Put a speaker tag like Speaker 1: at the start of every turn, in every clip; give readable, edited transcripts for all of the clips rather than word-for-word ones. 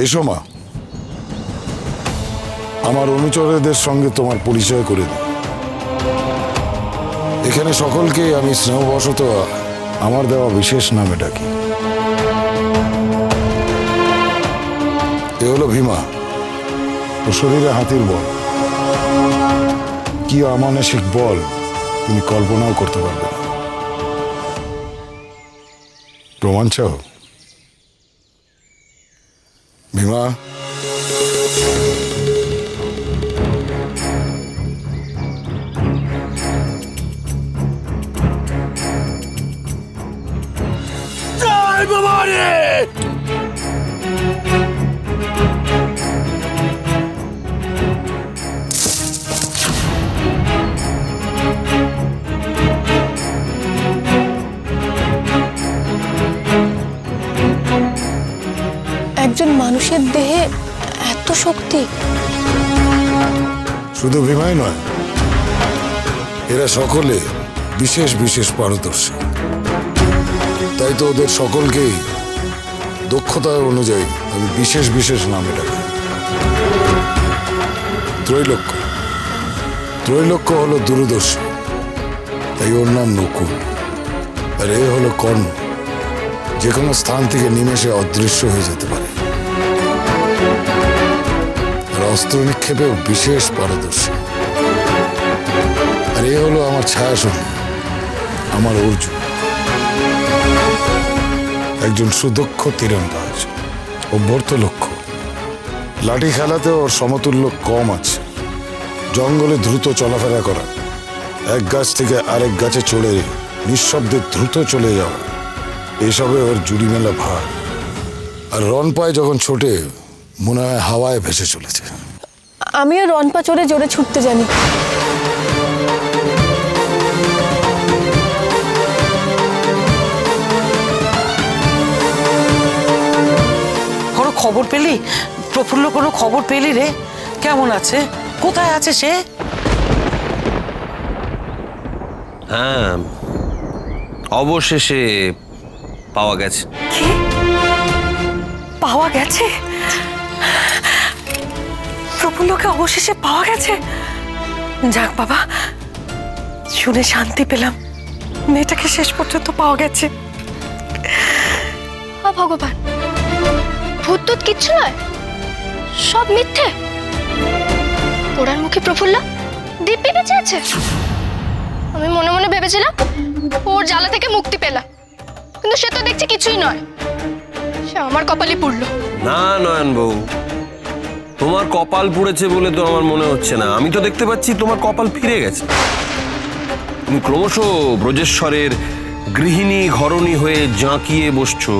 Speaker 1: এসো মা, আমার অনুচরদের সঙ্গে তোমার পরিচয় করে দিই। এখানে সকলকে আমি স্নেহবশত আমার দেওয়া বিশেষ নামে ডাকি। এ হলো ভীমা, ও শরীরে হাতির বল। কি অমানসিক বল তুমি কল্পনাও করতে পারবে না। প্রমাণ চাও? ভীমা,
Speaker 2: একজন মানুষের দেহে এত শক্তি?
Speaker 1: শুধু ভীমাই নয়, এরা সকলে বিশেষ বিশেষ পারদর্শী। তাই তো ওদের সকলকেই দক্ষতা অনুযায়ী আমি বিশেষ বিশেষ নামে ডাকি। ত্রৈলোক্য, ত্রৈলোক্য হলো দূরদর্শী, তাই ওর নাম নকুল। আর এ হলো কর্ণ, যে কোনো স্থান থেকে নিমেষে অদৃশ্য হয়ে যেতে পারে। আর অস্ত্র নিক্ষেপেও বিশেষ পারদর্শী। আর এ হলো আমার ছায়াসঙ্গী, আমার অর্জুন, একজন সুদক্ষ তীরন্দাজ, অভ্যর্থ লক্ষ্য। লাঠি খেলাতে ওর সমতুল্য কম আছে। জঙ্গলে দ্রুত চলাফেরা করা, এক গাছ থেকে আরেক গাছে চড়ে নিঃশব্দে দ্রুত চলে যাওয়া, এসবে ওর জুড়ি মেলা ভার। আর রন পায় যখন ছোটে, মনে হয় হাওয়ায় ভেসে চলেছে।
Speaker 2: আমিও রনপা চড়ে জোরে ছুটতে জানি।
Speaker 3: কোনো খবর পেলি? প্রফুল্ল কোনো খবর পেলি রে? কেমন আছে? কোথায় আছে সে?
Speaker 4: হ্যাঁ, অবশেষে পাওয়া গেছে।
Speaker 5: কি পাওয়া গেছে? প্রফুল্লকে অবশেষে পাওয়া গেছে? যাক বাবা, শুনে শান্তি পেলাম। মেয়েটাকে শেষ পর্যন্ত পাওয়া গেছে।
Speaker 6: ভগবান, ভূত টুত কিচ্ছু নয়, সব মিথ্যে। পোড়ার মুখে প্রফুল্ল দিব্যি বেঁচে আছে। আমি মনে মনে ভেবেছিলাম ওর জ্বালা থেকে মুক্তি পেলাম, কিন্তু সে তো দেখছি কিছুই নয়। সে আমার কপালই পুড়ল।
Speaker 4: না নয়ন বউ, তোমার কপাল পুড়েছে বলে তো আমার মনে হচ্ছে না। আমি তো দেখতে পাচ্ছি তোমার কপাল ফিরে গেছে। তুমি ক্রমশ ব্রজেশ্বরের গৃহিণী ঘরণী হয়ে জাঁকিয়ে বসছো।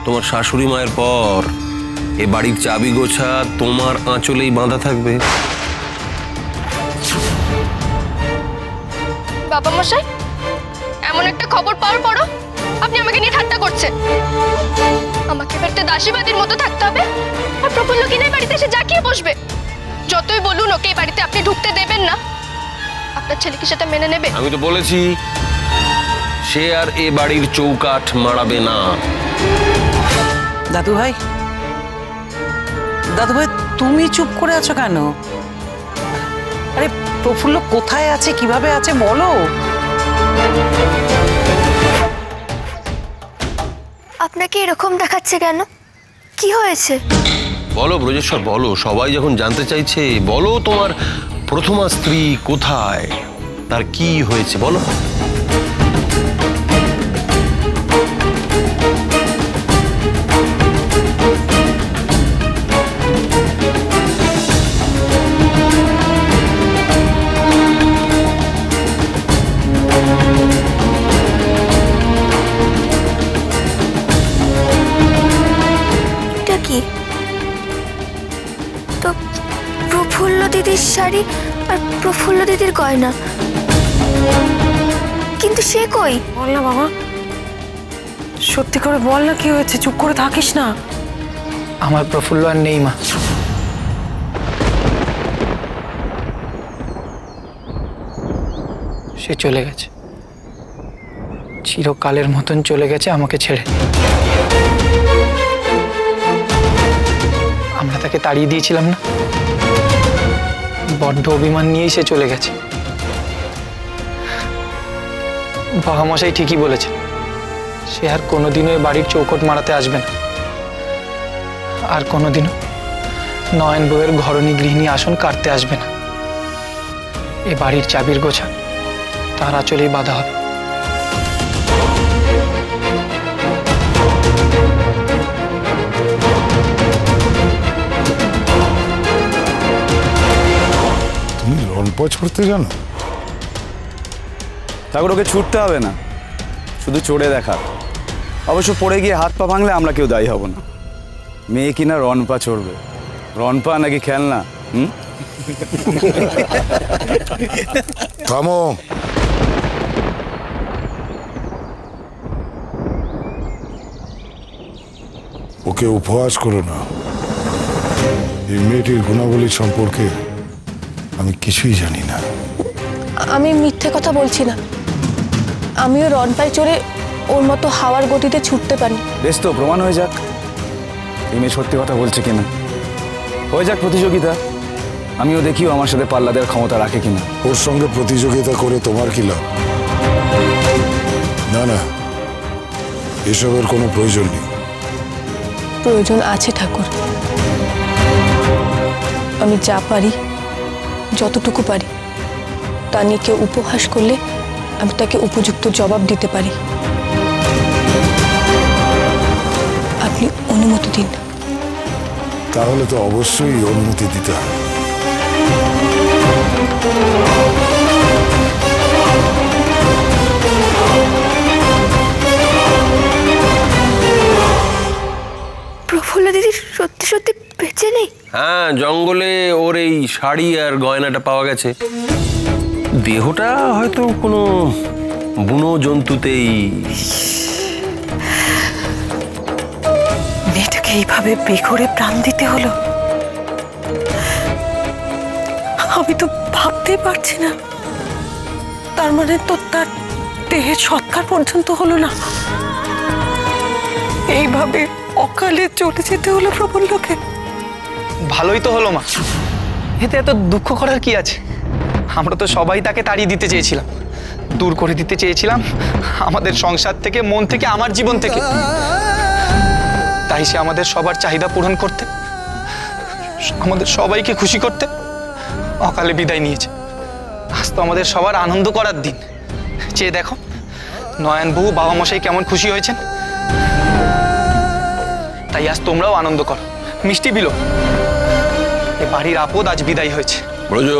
Speaker 4: তোমার শাশুড়ি মায়ের পর এ বাড়ির চাবি গোছা তোমার আঁচলেই বাঁধা থাকবে।
Speaker 6: বাবা মশাই, এমন একটা খবর পাওয়ার পরও আপনি আমাকে নিয়ে ঠাট্টা করছেন। আমাকে বাড়িতে দাসীবাদীর মতো থাকতে হবে, আর প্রফুল্ল কিনে বাড়িতে এসে জাকিয়ে বসবে। যতই বলুন ওকে এই বাড়িতে আপনি ঢুকতে দেবেন না, আপনার ছেলে কি সেটা মেনে নেবে?
Speaker 4: আমি তো বলেছি সে আর এ বাড়ির চৌকাঠ মারাবে না।
Speaker 3: দাদু ভাই, দাদু ভাই, তুমি চুপ করে আছো কেন? আরে প্রফুল্ল কোথায় আছে, কিভাবে আছে বলো।
Speaker 6: আপনাকে এরকম দেখাচ্ছে কেন? কি হয়েছে
Speaker 4: বলো ব্রজেশ্বর, বলো। সবাই যখন জানতে চাইছে, বলো তোমার প্রথমা স্ত্রী কোথায়, তার কি হয়েছে বলো।
Speaker 6: তো প্রফুল্ল দিদির শাড়ি আর প্রফুল্ল দিদির গয়না, কিন্তু সে কই?
Speaker 5: বল না বাবা, সত্যি করে বল না কি হয়েছে, চুপ করে থাকিস না।
Speaker 7: আমার প্রফুল্ল আর নেই মা। সে চলে গেছে, চিরকালের মতন চলে গেছে আমাকে ছেড়ে। তাকে তাড়িয়ে দিয়েছিলাম না, বড্ড অভিমান নিয়েই সে চলে গেছে। বাবা মশাই ঠিকই বলেছে, সে আর কোনোদিনও এ বাড়ির চৌখট মারাতে আসবে না, আর কোনোদিনও নয়ন বউয়ের ঘরণী গৃহিণী আসন কাটতে আসবে না। এ বাড়ির চাবির গোছা তার আঁচলেই বাঁধা হবে।
Speaker 1: তুমি রনপা ছড়তে জানো?
Speaker 8: ঠাকুর ওকে ছুটতে হবে না, শুধু চড়ে দেখা। অবশ্য পড়ে গিয়ে হাত পা ভাঙলে আমরা কেউ দায়ী হব না। মেয়ে কিনা রনপা চড়বে, রনপা নাকি খেলনা?
Speaker 1: থামো। ওকে উপহাস করো না। এই মেয়েটির গুণাবলী সম্পর্কে আমি কিছুই জানি না।
Speaker 2: আমি মিথ্যে কথা বলছি না, আমিও রনপায় চড়ে ওর মতো হাওয়ার গতিতে ছুটতে পারি।
Speaker 8: বেশ, তো প্রমাণ হয়ে যাক এই মেয়ে সত্যি কথা বলছে কিনা। হয়ে যাক প্রতিযোগিতা, আমিও দেখিও আমার সাথে পাল্লা দেওয়ার ক্ষমতা রাখে কিনা।
Speaker 1: ওর সঙ্গে প্রতিযোগিতা করে তোমার কি লাভ? না না, এসবের কোনো প্রয়োজন নেই।
Speaker 2: প্রয়োজন আছে ঠাকুর। আমি যা পারি, যতটুকু পারি, তা নিয়ে কেউ উপহাস করলে আমি তাকে উপযুক্ত জবাব দিতে পারি। আপনি অনুমতি দিন।
Speaker 1: তাহলে তো অবশ্যই অনুমতি দিতে হবে।
Speaker 6: প্রফুল্ল দিদি সত্যি সত্যি বেঁচে নেই?
Speaker 4: হ্যাঁ, জঙ্গলে ওর এই শাড়ি আর গয়নাটা পাওয়া গেছে। দেহটা হয়তো কোনো বুনো জন্তুতেই।
Speaker 5: মেয়েটাকে এইভাবে বেঘরে প্রাণ দিতে হলো, আমি তো ভাবতেই পারছি না। তার মানে তো তার দেহের সৎকার পর্যন্ত হলো না, এইভাবে অকালে চলে যেতে হলো প্রফুল্লকে।
Speaker 7: ভালোই তো হলো মা, এতে এত দুঃখ করার কি আছে? আমরা তো সবাই তাকে তাড়িয়ে দিতে চেয়েছিলাম, দূর করে দিতে চেয়েছিলাম আমাদের সংসার থেকে, মন থেকে, আমার জীবন থেকে। তাই সে আমাদের সবার চাহিদা পূরণ করতে, আমাদের সবাইকে খুশি করতে অকালে বিদায় নিয়েছে। আজ তো আমাদের সবার আনন্দ করার দিন। চেয়ে দেখো নয়ন বউ, বাবা মশাই কেমন খুশি হয়েছেন। তাই আজ তোমরাও আনন্দ করো, মিষ্টি বিলো। এ বাড়ির আপদ আজ বিদায় হয়েছে।
Speaker 4: ব্রজ,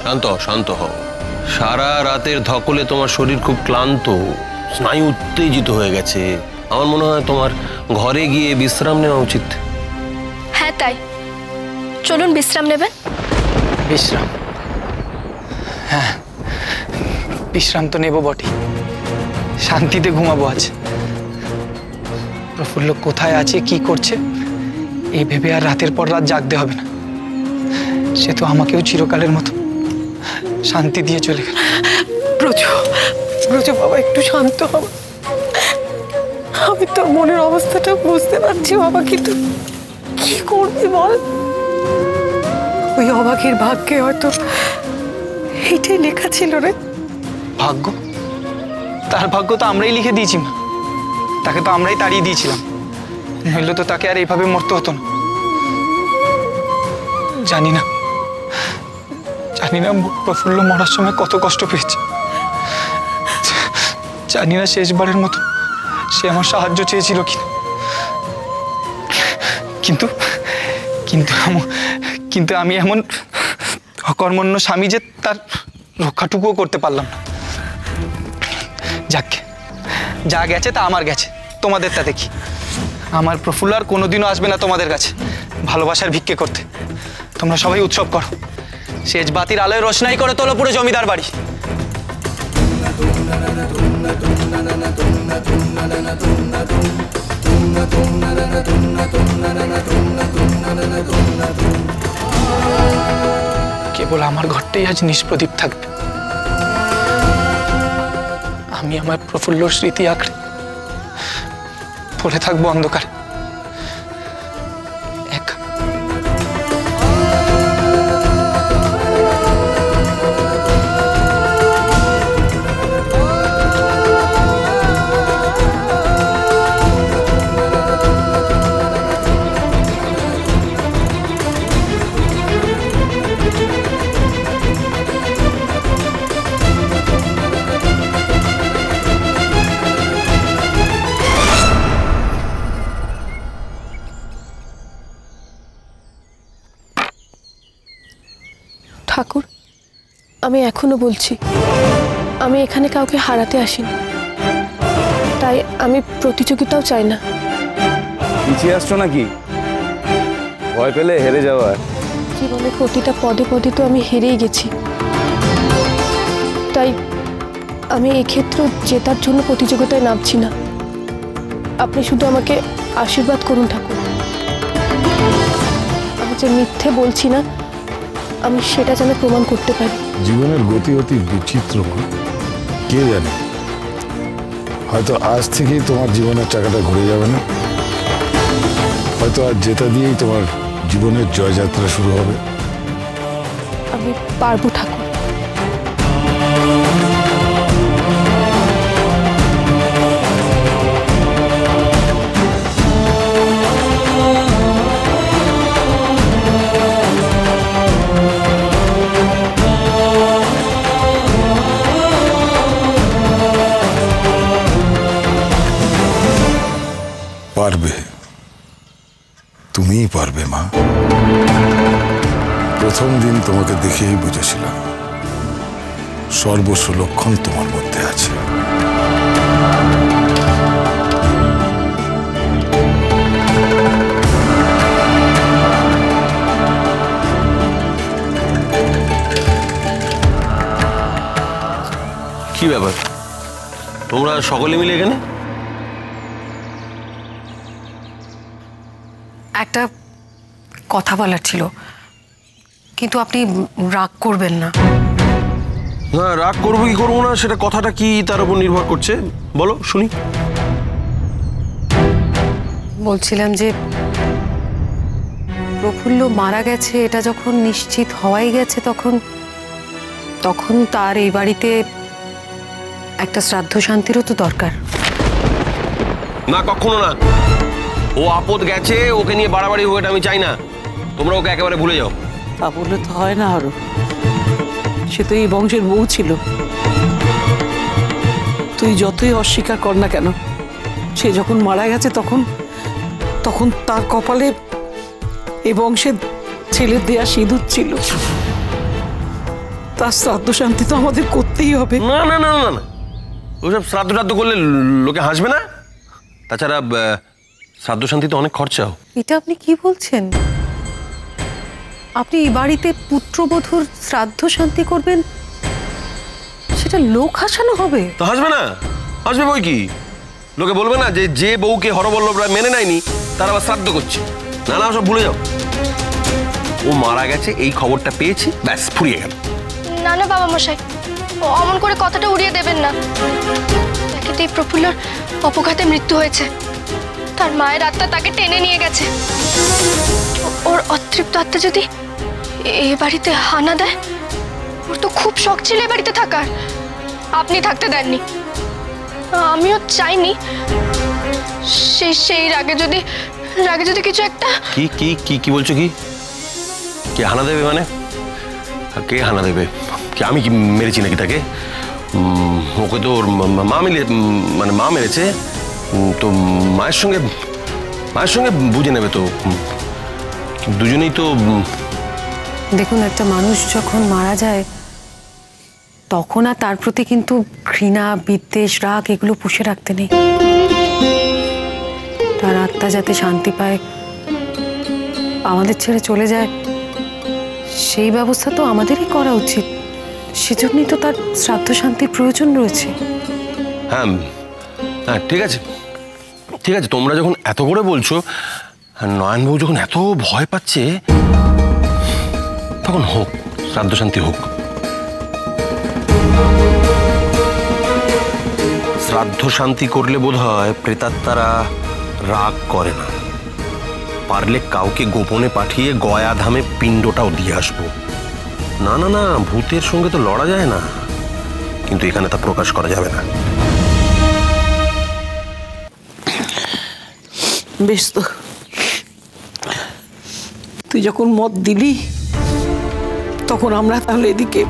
Speaker 4: শান্ত শান্ত হও। সারা রাতের ধকলে তোমার শরীর খুব ক্লান্ত, স্নায়ু উত্তেজিত হয়ে গেছে। আমার মনে হয় তোমার ঘরে গিয়ে বিশ্রাম নেওয়া উচিত।
Speaker 6: হ্যাঁ তাই, চলুন বিশ্রাম নেবেন।
Speaker 7: বিশ্রাম? হ্যাঁ, বিশ্রাম তো নেব বটে, শান্তিতে ঘুমাবো আজ। প্রফুল্ল কোথায় আছে, কি করছে, এই ভেবে আর রাতের পর রাত জাগতে হবে না। সে তো আমাকেও চিরকালের মতো শান্তি দিয়ে চলে গেল।
Speaker 5: ব্রজ, ব্রজ বাবা একটু শান্ত হও। আমি তোর মনের অবস্থাটা বুঝতে পারছি বাবা, কিন্তু কি করবি বল? ওই অবাকের ভাগ্যে হয়তো এইটাই লেখা ছিল রে।
Speaker 7: ভাগ্য? তার ভাগ্য তো আমরাই লিখে দিয়েছি মা, তাকে তো আমরাই তাড়িয়ে দিয়েছিলাম, নইলে তো তাকে আর এইভাবে মরতে হতো না। জানি না, জানি না প্রফুল্ল মরার সময় কত কষ্ট পেয়েছে। জানি না শেষবারের মতো সে আমার সাহায্য চেয়েছিল কিনা, কিন্তু কিন্তু কিন্তু আমি এমন অকর্মণ্য স্বামী যে তার রক্ষাটুকুও করতে পারলাম না। যাক, যা গেছে তা আমার গেছে, তোমাদের তা দেখি। আমার প্রফুল্ল আর কোনোদিনও আসবে না তোমাদের কাছে ভালোবাসার ভিক্ষে করতে। তোমরা সবাই উৎসব করো, শেষ বাতির আলোয় রোশনাই করে তোলো পুরো জমিদার বাড়ি। কেবল আমার ঘরটাই আজ নিষ্প্রদীপ থাকবে। আমি আমার প্রফুল্ল স্মৃতি আঁকড়ে পড়ে থাকবো অন্ধকারে, একা।
Speaker 2: ঠাকুর, আমি এখনো বলছি, আমি এখানে কাউকে হারাতে আসিনি, তাই আমি প্রতিযোগিতাও চাই না।
Speaker 8: পিছিয়ে আসছো নাকি? ভয় পেলে হেরে যাওয়ার?
Speaker 2: জীবনে প্রতিটা পদে পদে তো আমি হেরেই গেছি, তাই আমি এক্ষেত্রে জেতার জন্য প্রতিযোগিতায় নামছি না। আপনি শুধু আমাকে আশীর্বাদ করুন ঠাকুর। আমি যে মিথ্যে বলছি না, আমি সেটা যেন প্রমাণ করতে পারি।
Speaker 1: জীবনের গতি অতি বিচিত্র মা, কে জানে, হয়তো আজ থেকেই তোমার জীবনের চাকাটা ঘুরে যাবে না, হয়তো আজ জেতা দিয়েই তোমার জীবনের জয়যাত্রা শুরু হবে।
Speaker 2: আমি পারবো ঠাকুর।
Speaker 1: পারবে, তুমিই পারবে মা। প্রথম দিন তোমাকে দেখেই বুঝেছিলাম সর্বস্ব লক্ষণ তোমার মধ্যে আছে।
Speaker 4: কি ব্যাপার, তোমরা সকলে মিলে এখানে?
Speaker 5: একটা কথা বলার ছিল, কিন্তু আপনি রাগ করবেন না।
Speaker 4: না, রাগ করবো কি করবো না সেটা কথাটা কি তার উপর নির্ভর করছে, বলো শুনি।
Speaker 5: বলছিলাম যে প্রফুল্ল মারা গেছে এটা যখন নিশ্চিত হওয়াই গেছে, তখন তার এই বাড়িতে একটা শ্রাদ্ধ শান্তিরও তো দরকার।
Speaker 4: না, কখনো না। ও আপদ গেছে, ওকে নিয়ে বাড়াবাড়ি হোক এটা আমি চাই না। তোমরা ওকে একেবারে ভুলে যাও।
Speaker 3: তা বললে তো হয় না আরো, সে তো এই বংশের বউ ছিল। তুই যতই অস্বীকার কর না কেন, সে যখন মারা গেছে তখন তার কপালে এই বংশের ছেলের দেয়া সিঁদুর ছিল। তার শ্রাদ্ধ শান্তি তো আমাদের করতেই হবে।
Speaker 4: না না না না না, ওসব শ্রাদ্ধ টাদ্ধ করলে লোকে হাসবে না? তাছাড়া শ্রাদ্ধ শান্তিতে অনেক খরচাও।
Speaker 5: এটা আপনি কি বলছেন? আপনি এই বাড়িতে পুত্রবধূর শ্রাদ্ধ শান্তি করবেন, সেটা লোক হাসানো হবে?
Speaker 4: তো হাসবে না, হাসবে বই কি। লোকে বলবে না যে যে বউকে হরবল্লভরা মেনে নেয়নি তার আবার শ্রাদ্ধ করছে। না না, সব ভুলে যাও। ও মারা গেছে এই খবরটা পেয়েছি, ব্যাস ফুরিয়ে গেল।
Speaker 6: না না বাবা মশাই, অমন করে কথাটা উড়িয়ে দেবেন না। এই প্রফুল্লর অপঘাতে মৃত্যু হয়েছে, তার মায়ের আত্মা তাকে টেনে নিয়ে গেছে। ওর অতৃপ্ত আত্মা যদি এ বাড়িতে হানা দেয়, ওর তো খুব শখ ছিল এ বাড়িতে থাকার, আপনি থাকতে দেননি। আমিও চাইনি সেই রাগে যদি কিছু একটা।
Speaker 4: কি কি কি কি বলছো? কি কে হানা দেবে? মানে কে হানা দেবে? কি আমি কি মেরেছি নাকি তাকে? ওকে তো ওর মা মেরেছে। তো মায়ের সঙ্গে বুঝে নেবে তো, দুজনেই তো।
Speaker 5: দেখুন, একটা মানুষ যখন মারা যায় তখন আর তার প্রতি কিন্তু ঘৃণা, বিদ্বেষ, রাগ এগুলো পুষে রাখতে নেই। তার আত্মা যাতে শান্তি পায়, আমাদের ছেড়ে চলে যায়, সেই ব্যবস্থা তো আমাদেরই করা উচিত। সেজন্যই তো তার শ্রাদ্ধ শান্তির প্রয়োজন রয়েছে।
Speaker 4: হ্যাঁ হ্যাঁ, ঠিক আছে ঠিক আছে, তোমরা যখন এত করে বলছো, নয়নবাবু যখন এত ভয় পাচ্ছে, তখন হোক, শ্রাদ্ধ শান্তি হোক। শ্রাদ্ধ শান্তি করলে বোধ হয় প্রেতাত্মারা রাগ করে না। পারলে কাউকে গোপনে পাঠিয়ে গয়া ধামে পিণ্ডটাও দিয়ে আসবো। না না না, ভূতের সঙ্গে তো লড়া যায় না, কিন্তু এখানে তা প্রকাশ করা যাবে না।
Speaker 3: বেশ, তো তুই যখন মত দিলি, তখন আমরা তাহলে এদিকে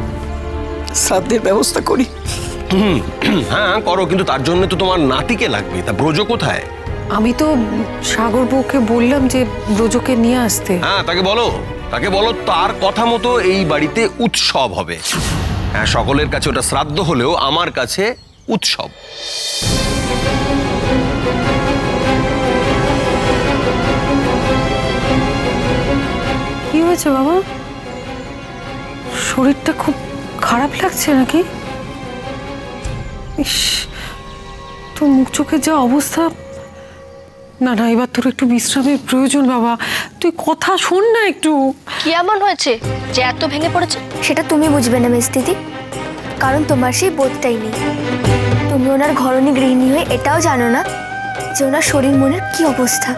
Speaker 3: শ্রাদ্ধের ব্যবস্থা করি।
Speaker 4: হ্যাঁ করো, কিন্তু তার জন্য তো তোমার নাতিকে লাগবে। তা ব্রজ কোথায়?
Speaker 5: আমি তো সাগর বউকে বললাম যে ব্রজকে নিয়ে আসতে।
Speaker 4: হ্যাঁ, তাকে বলো তাকে বলো তার কথা মতো এই বাড়িতে উৎসব হবে। হ্যাঁ, সকলের কাছে ওটা শ্রাদ্ধ হলেও আমার কাছে উৎসব।
Speaker 5: কি হয়েছে বাবা? শরীরটা খুব খারাপ লাগছে নাকি? ইস, তোর মুখ চোখের যা অবস্থা। না না, এবার তোর একটু বিশ্রামের প্রয়োজন বাবা। তুই কথা শোন না একটু।
Speaker 6: কি এমন হয়েছে যে এত ভেঙে পড়েছে?
Speaker 9: সেটা তুমি বুঝবে না মেজ দিদি, কারণ তোমার সেই বোধটাই নেই। তুমি ওনার ঘরণী গৃহিণী হয়ে এটাও জানো না যে ওনার শরীর মনের কি অবস্থা।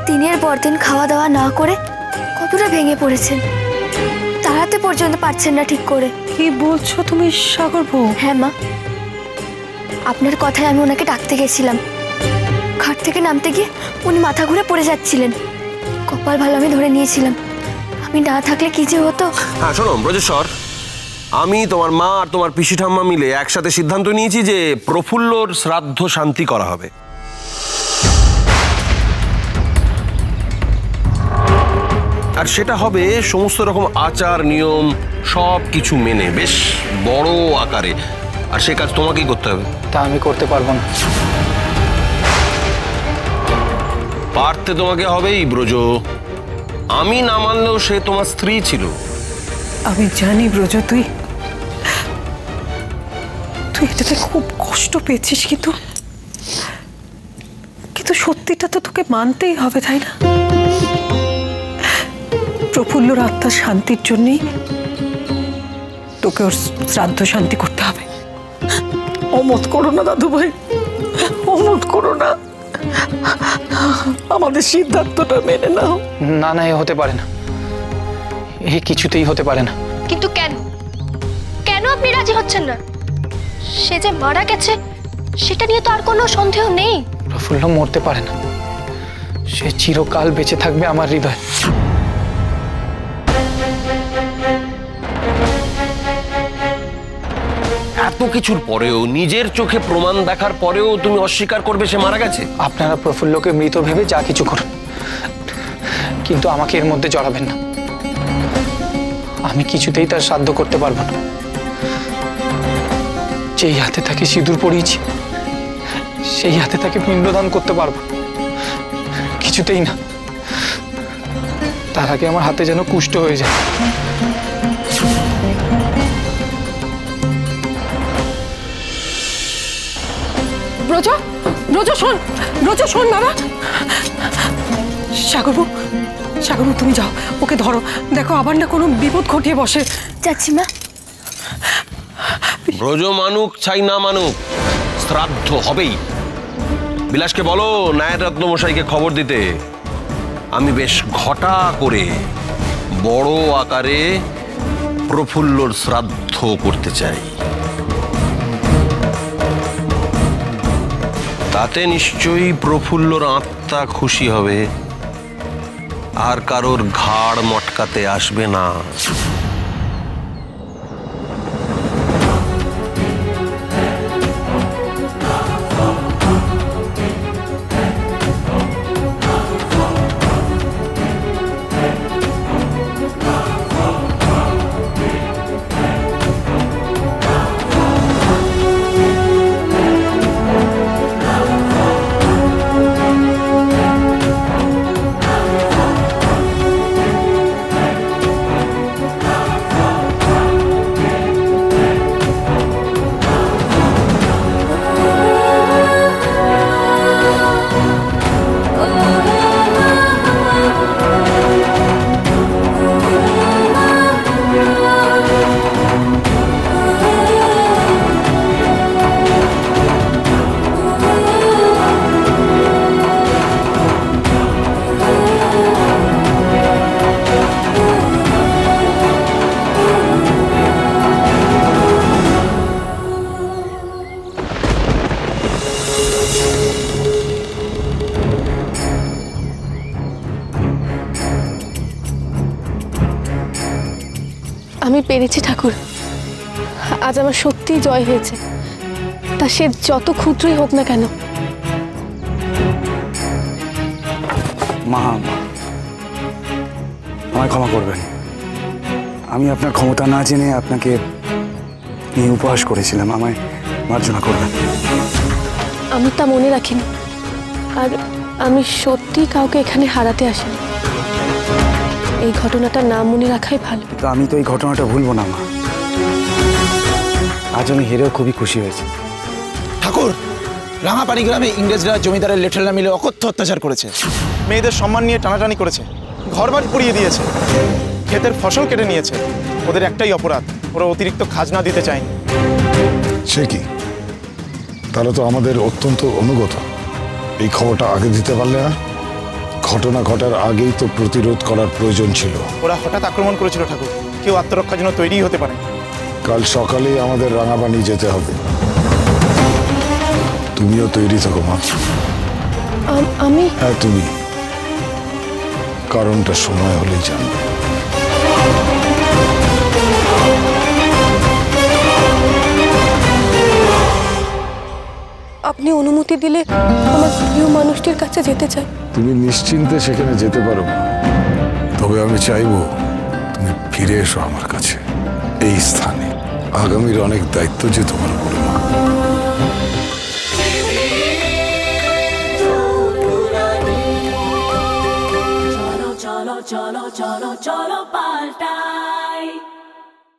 Speaker 9: দিনের পর দিন খাওয়া দাওয়া না করে কতটা ভেঙে পড়েছেন, দাঁড়াতে পর্যন্ত পারছেন না ঠিক করে।
Speaker 5: কি বলছো তুমি সাগর বউ?
Speaker 9: হ্যাঁ মা, আপনার কথায় আমি ওনাকে ডাকতে গেছিলাম। খাট থেকে নামতে গিয়ে উনি মাথা ঘুরে পড়ে যাচ্ছিলেন। কপাল ভালো আমি ধরে নিয়েছিলাম, আমি না থাকলে কি যে হতো।
Speaker 4: হ্যাঁ শোনো ব্রজেশ্বর, আমি তোমার মা আর তোমার পিসি ঠাম্মা মিলে একসাথে সিদ্ধান্ত নিয়েছি যে প্রফুল্লর শ্রাদ্ধ শান্তি করা হবে। আর সেটা হবে সমস্ত রকম আচার নিয়ম সব কিছু মেনে, বেশ বড় আকারে। আর সে কাজ তোমাকেই করতে হবে।
Speaker 7: তা আমি করতে পারবো না।
Speaker 4: পারতে তোমাকে হবেই ব্রজ। আমি না মানলেও সে তোমার স্ত্রী ছিল।
Speaker 5: আমি জানি ব্রজ, তুই এটাতে খুব কষ্ট পেয়েছিস, কিন্তু সত্যিটা তো তোকে মানতেই হবে, তাই না? প্রফুল্লর আত্মার শান্তির জন্যই তোকে ওর শ্রাদ্ধ শান্তি করতে হবে। অমত করো না দাদু ভাই, অমত করো না। আমাদের সিদ্ধান্তটা মেনে নাও।
Speaker 7: না না, এ হতে পারে না, এ কিছুতেই হতে পারে না।
Speaker 6: কিন্তু কেন কেন আপনি রাজি হচ্ছেন না? সে যে মারা গেছে সেটা নিয়ে তো আর কোনো সন্দেহ নেই।
Speaker 7: প্রফুল্ল মরতে পারে না, সে চিরকাল বেঁচে থাকবে আমার হৃদয়ে।
Speaker 4: এত কিছুর পরেও, নিজের চোখে প্রমাণ দেখার পরেও তুমি অস্বীকার করবে সে মারা গেছে?
Speaker 7: আপনারা প্রফুল্লকে মৃত ভেবে যা কিছু করুন, কিন্তু আমাকে এর মধ্যে জড়াবেন না। আমি কিছুতেই তার শ্রাদ্ধ করতে পারবো না। যেই হাতে তাকে সিঁদুর পরিয়েছি সেই হাতে তাকে পিণ্ডদান করতে পারবো কিছুতেই না। তার আগে আমার হাতে যেন কুষ্ঠ হয়ে যায়।
Speaker 5: ব্রজ, ব্রজ শোন, ব্রজ শোন বাবা। সাগরবু, সাগরবু তুমি যাও, ওকে ধরো। দেখো আবার না কোনো বিপদ ঘটিয়ে বসে।
Speaker 9: যাচ্ছি মা।
Speaker 4: ব্রজ মানুক চাই না মানুক, শ্রাদ্ধ হবেই। বিলাসকে বলো নায়রত্ন মশাইকে খবর দিতে। আমি বেশ ঘটা করে বড় আকারে প্রফুল্লর শ্রাদ্ধ করতে চাই। তাতে নিশ্চয়ই প্রফুল্লর আত্মা খুশি হবে, আর কারোর ঘাড় মটকাতে আসবে না।
Speaker 2: আমি পেরেছি ঠাকুর, আজ আমার সত্যিই জয় হয়েছে, তা সে যত ক্ষুদ্রই হোক না কেন।
Speaker 8: মা, আমায় ক্ষমা করবেন। আমি আপনার ক্ষমতা না জেনে আপনাকে নিয়ে উপহাস করেছিলাম, আমায় মার্জনা করবেন।
Speaker 2: আমি তা মনে রাখিনি, আর আমি সত্যি কাউকে এখানে হারাতে আসিনি। এই ঘটনাটা না মনে রাখাই ভালো।
Speaker 8: তো আমি তো এই ঘটনাটা ভুলবো না মা। আজ আমি হেরেও খুবই খুশি হয়েছি।
Speaker 10: ঠাকুর, রাঙাপানি গ্রামে ইংরেজরা জমিদারের লেঠেলরা মিলে অকথ্য অত্যাচার করেছে।
Speaker 7: মেয়েদের সম্মান নিয়ে টানাটানি করেছে, ঘরবাড়ি পুড়িয়ে দিয়েছে, ক্ষেতের ফসল কেটে নিয়েছে। ওদের একটাই অপরাধ, ওরা অতিরিক্ত খাজনা দিতে চায়নি।
Speaker 1: সে কি? তাহলে তো আমাদের অত্যন্ত অনুগত। এই খবরটা আগে দিতে পারলে না? ঘটনা ঘটার আগেই তো প্রতিরোধ করার প্রয়োজন ছিল।
Speaker 7: ওরা হঠাৎ আক্রমণ করেছিল ঠাকুর, কেউ আত্মরক্ষার জন্য তৈরি হতে পারে।
Speaker 1: কাল সকালেই আমাদের রাঙাপানি যেতে হবে। তুমিও তৈরি থাকো মা।
Speaker 2: আমি?
Speaker 1: হ্যাঁ তুমি, কারণটা সময় হলেই জানবে।
Speaker 2: আপনি অনুমতি দিলে আমার প্রিয় মানুষটির কাছে যেতে চাই।
Speaker 1: তুমি নিশ্চিন্তে সেখানে যেতে পারো না, তবে আমি চাইবো তুমি ফিরে এসো আমার কাছে। এই স্থানে আগামীর অনেক দায়িত্ব যে তোমার উপরে মা।
Speaker 11: চলো চলো চলো চলো চলো পাল্টা